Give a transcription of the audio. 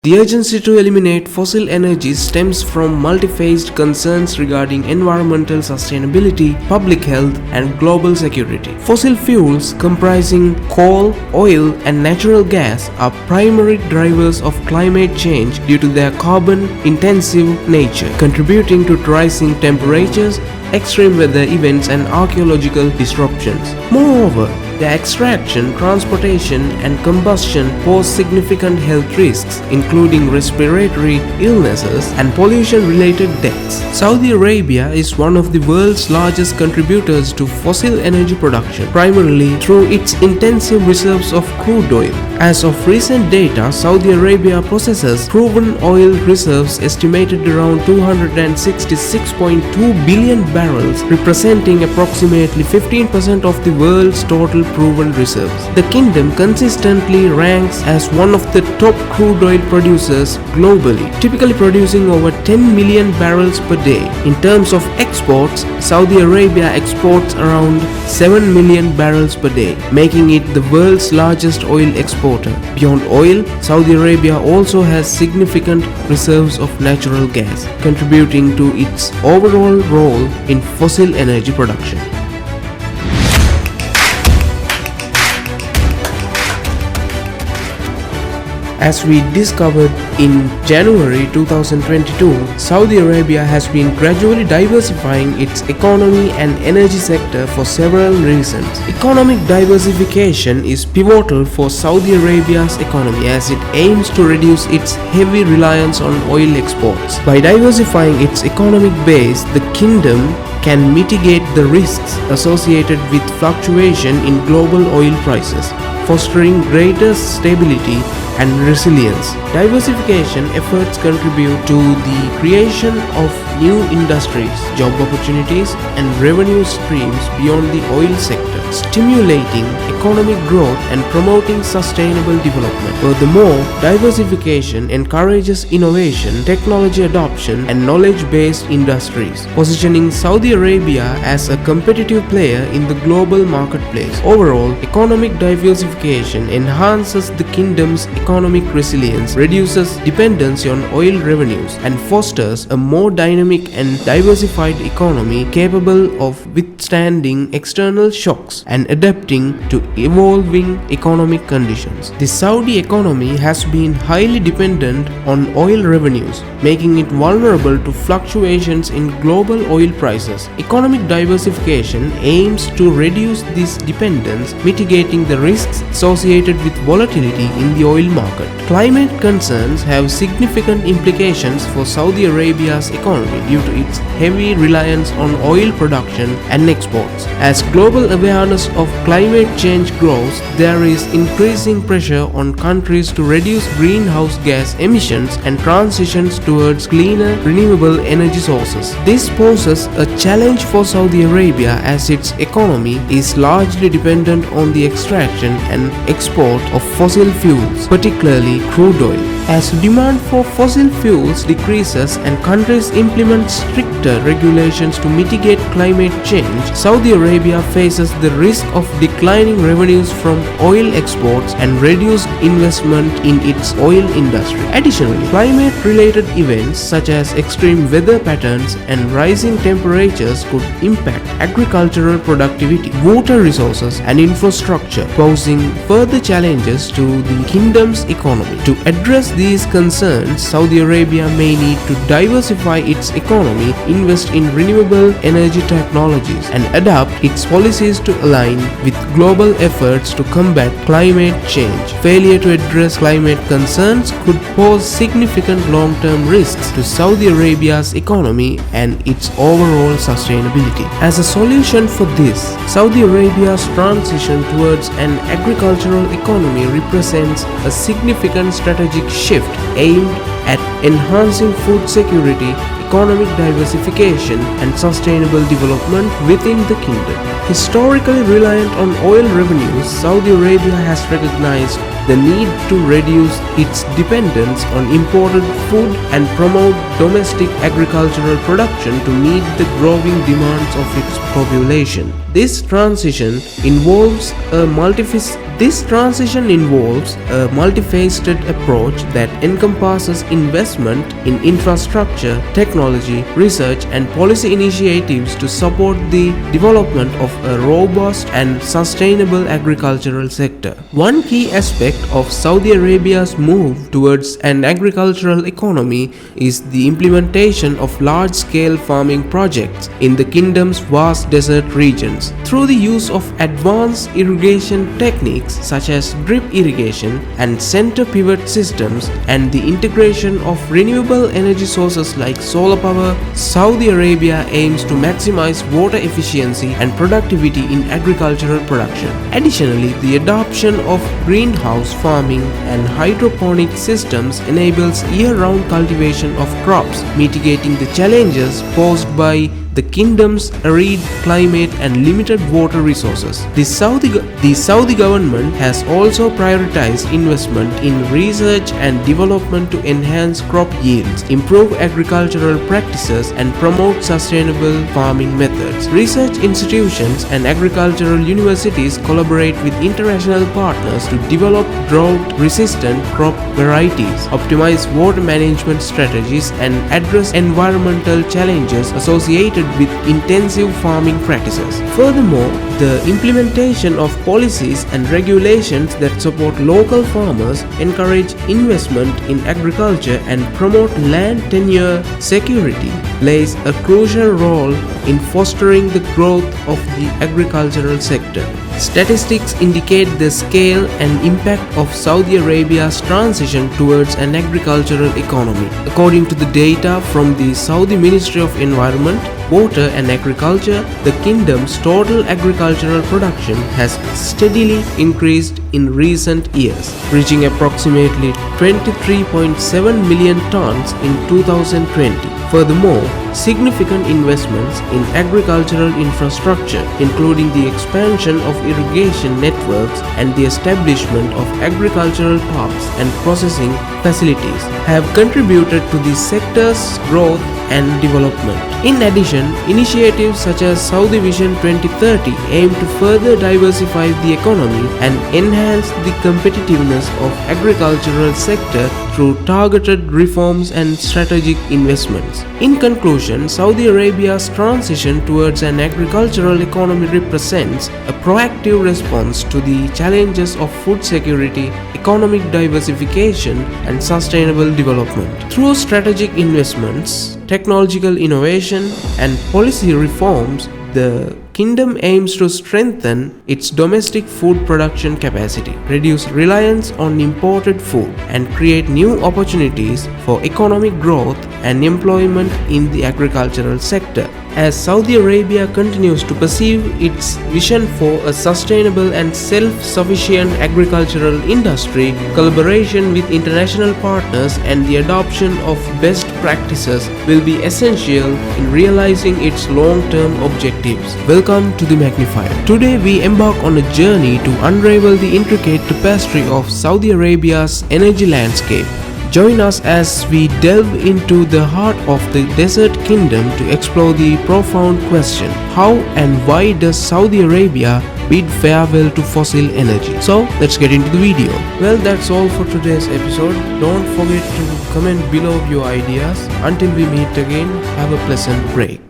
The urgency to eliminate fossil energy stems from multifaceted concerns regarding environmental sustainability, public health, and global security. Fossil fuels comprising coal, oil, and natural gas are primary drivers of climate change due to their carbon-intensive nature, contributing to rising temperatures, extreme weather events, and archaeological disruptions. Moreover, their extraction, transportation, and combustion pose significant health risks, including respiratory illnesses and pollution-related deaths. Saudi Arabia is one of the world's largest contributors to fossil energy production, primarily through its intensive reserves of crude oil. As of recent data, Saudi Arabia possesses proven oil reserves estimated around 266.2 billion barrels, representing approximately 15% of the world's total proven reserves. The kingdom consistently ranks as one of the top crude oil producers globally, typically producing over 10 million barrels per day. In terms of exports, Saudi Arabia exports around 7 million barrels per day, making it the world's largest oil exporter. Beyond oil, Saudi Arabia also has significant reserves of natural gas, contributing to its overall role in fossil energy production. As we discovered in January 2022, Saudi Arabia has been gradually diversifying its economy and energy sector for several reasons. Economic diversification is pivotal for Saudi Arabia's economy as it aims to reduce its heavy reliance on oil exports. By diversifying its economic base, the kingdom can mitigate the risks associated with fluctuation in global oil prices, fostering greater stability and resilience. Diversification efforts contribute to the creation of new industries, job opportunities, and revenue streams beyond the oil sector, stimulating economic growth and promoting sustainable development. Furthermore, diversification encourages innovation, technology adoption, and knowledge-based industries, positioning Saudi Arabia as a competitive player in the global marketplace. Overall, economic diversification enhances the kingdom's economic resilience, reduces dependency on oil revenues, and fosters a more dynamic and diversified economy capable of withstanding external shocks and adapting to evolving economic conditions. The Saudi economy has been highly dependent on oil revenues, making it vulnerable to fluctuations in global oil prices. Economic diversification aims to reduce this dependence, mitigating the risks associated with volatility in the oil market. Climate concerns have significant implications for Saudi Arabia's economy due to its heavy reliance on oil production and exports. As global awareness of climate change grows, there is increasing pressure on countries to reduce greenhouse gas emissions and transitions towards cleaner, renewable energy sources. This poses a challenge for Saudi Arabia as its economy is largely dependent on the extraction and export of fossil fuels, particularly crude oil. As demand for fossil fuels decreases and countries implement stricter regulations to mitigate climate change, Saudi Arabia faces the risk of declining revenues from oil exports and reduced investment in its oil industry. Additionally, climate-related events such as extreme weather patterns and rising temperatures could impact agricultural productivity, water resources, and infrastructure, posing further challenges to the kingdom's economy. To address these concerns, Saudi Arabia may need to diversify its economy, invest in renewable energy technologies, and adapt its policies to align with global efforts to combat climate change. Failure to address climate concerns could pose significant long-term risks to Saudi Arabia's economy and its overall sustainability. As a solution for this, Saudi Arabia's transition towards an agricultural economy represents a significant strategic shift aimed at enhancing food security, economic diversification, and sustainable development within the kingdom. Historically reliant on oil revenues, Saudi Arabia has recognized the need to reduce its dependence on imported food and promote domestic agricultural production to meet the growing demands of its population. This transition involves a multifaceted This transition involves a multifaceted approach that encompasses investment in infrastructure, technology, research, and policy initiatives to support the development of a robust and sustainable agricultural sector. One key aspect of Saudi Arabia's move towards an agricultural economy is the implementation of large-scale farming projects in the kingdom's vast desert regions. Through the use of advanced irrigation techniques such as drip irrigation and center pivot systems and the integration of renewable energy sources like solar power, Saudi Arabia aims to maximize water efficiency and productivity in agricultural production. Additionally, the adoption of greenhouse farming and hydroponic systems enables year-round cultivation of crops, mitigating the challenges posed by the kingdom's arid climate and limited water resources. The Saudi government has also prioritized investment in research and development to enhance crop yields, improve agricultural practices, and promote sustainable farming methods. Research institutions and agricultural universities collaborate with international partners to develop drought-resistant crop varieties, optimize water management strategies, and address environmental challenges associated with intensive farming practices. Furthermore, the implementation of policies and regulations that support local farmers, encourage investment in agriculture, and promote land tenure security plays a crucial role in fostering the growth of the agricultural sector. Statistics indicate the scale and impact of Saudi Arabia's transition towards an agricultural economy. According to the data from the Saudi Ministry of Environment, Water and Agriculture, the kingdom's total agricultural production has steadily increased in recent years, reaching approximately 23.7 million tons in 2020. Furthermore, significant investments in agricultural infrastructure, including the expansion of irrigation networks and the establishment of agricultural parks and processing facilities, have contributed to the sector's growth and development. In addition, initiatives such as Saudi Vision 2030 aim to further diversify the economy and enhance the competitiveness of agricultural sector through targeted reforms and strategic investments. In conclusion, Saudi Arabia's transition towards an agricultural economy represents a proactive response to the challenges of food security, economic diversification, and sustainable development. Through strategic investments, technological innovation, and policy reforms, the kingdom aims to strengthen its domestic food production capacity, reduce reliance on imported food, and create new opportunities for economic growth and employment in the agricultural sector. As Saudi Arabia continues to pursue its vision for a sustainable and self-sufficient agricultural industry, collaboration with international partners and the adoption of best practices will be essential in realizing its long-term objectives. Welcome to the Magnifier. Today we embark on a journey to unravel the intricate tapestry of Saudi Arabia's energy landscape. Join us as we delve into the heart of the desert kingdom to explore the profound question: how and why does Saudi Arabia bid farewell to fossil energy? So let's get into the video. Well, that's all for today's episode. Don't forget to comment below your ideas. Until we meet again, have a pleasant break.